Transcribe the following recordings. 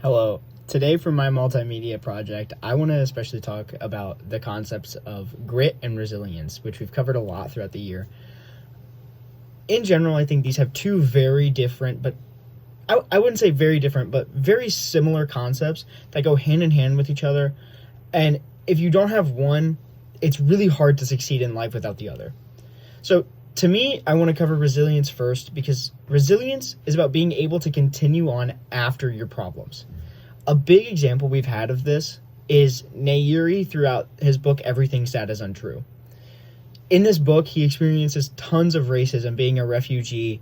Hello. Today for my multimedia project, I want to especially talk about the concepts of grit and resilience, which we've covered a lot throughout the year. In general, I think these have two very different, but I wouldn't say very different, but very similar concepts that go hand in hand with each other. And if you don't have one, it's really hard to succeed in life without the other. So to me, I want to cover resilience first because resilience is about being able to continue on after your problems. A big example we've had of this is Nayeri throughout his book, Everything Sad is Untrue. In this book, he experiences tons of racism being a refugee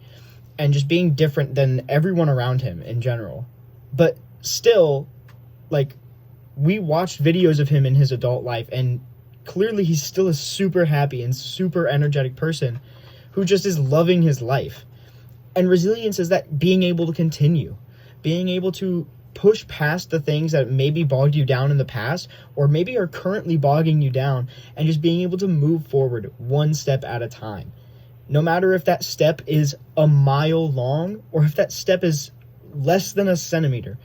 and just being different than everyone around him in general. But still, we watched videos of him in his adult life, and clearly he's still a super happy and super energetic person who just is loving his life. And resilience is that being able to continue, being able to push past the things that maybe bogged you down in the past or maybe are currently bogging you down, and just being able to move forward one step at a time. No matter if that step is a mile long or if that step is less than a centimeter,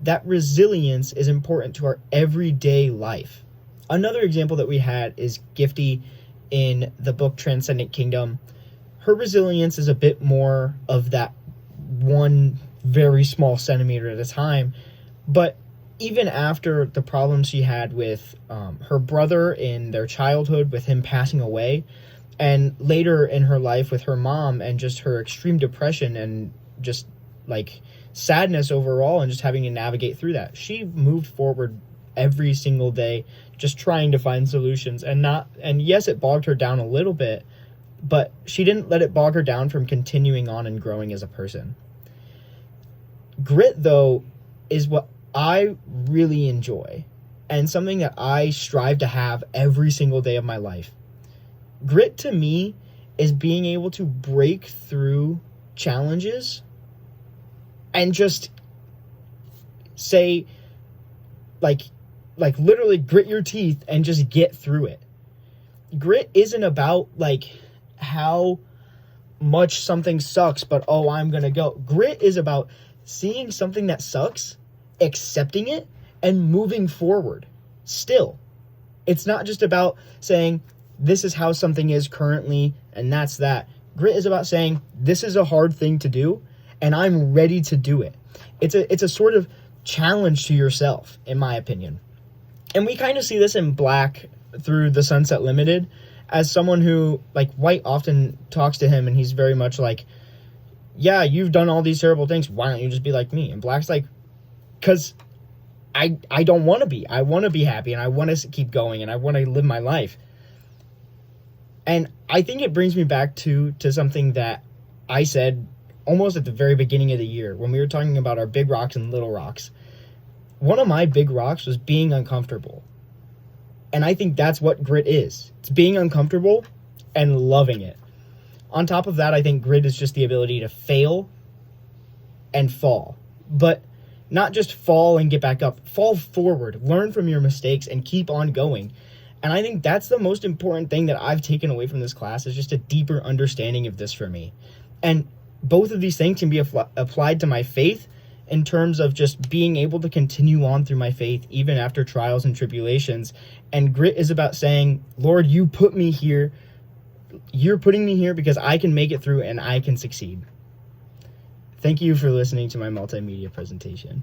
that resilience is important to our everyday life. Another example that we had is Gifty in the book Transcendent Kingdom. Her resilience is a bit more of that one very small centimeter at a time. But even after the problems she had with her brother in their childhood, with him passing away, and later in her life with her mom and just her extreme depression and just sadness overall and just having to navigate through that, she moved forward every single day just trying to find solutions. And yes, it bogged her down a little bit, but she didn't let it bog her down from continuing on and growing as a person. Grit, though, is what I really enjoy and something that I strive to have every single day of my life. Grit to me is being able to break through challenges and just say, literally grit your teeth and just get through it. Grit isn't about how much something sucks, but I'm gonna go. Grit is about seeing something that sucks, accepting it, and moving forward. Still, it's not just about saying this is how something is currently and that's that. Grit is about saying this is a hard thing to do and I'm ready to do it. It's a sort of challenge to yourself, in my opinion. And we kind of see this in Black through The Sunset Limited, as someone who, White often talks to him and he's very much yeah, you've done all these terrible things, why don't you just be like me? And Black's because I don't want to be. I want to be happy and I want to keep going and I want to live my life. And I think it brings me back to something that I said almost at the very beginning of the year when we were talking about our big rocks and little rocks. One of my big rocks was being uncomfortable. And I think that's what grit is. It's being uncomfortable and loving it. On top of that, I think grit is just the ability to fail and fall. But not just fall and get back up. Fall forward, learn from your mistakes, and keep on going. And I think that's the most important thing that I've taken away from this class, is just a deeper understanding of this for me. And both of these things can be applied to my faith in terms of just being able to continue on through my faith even after trials and tribulations. And grit is about saying, Lord, you put me here. You're putting me here because I can make it through and I can succeed. Thank you for listening to my multimedia presentation.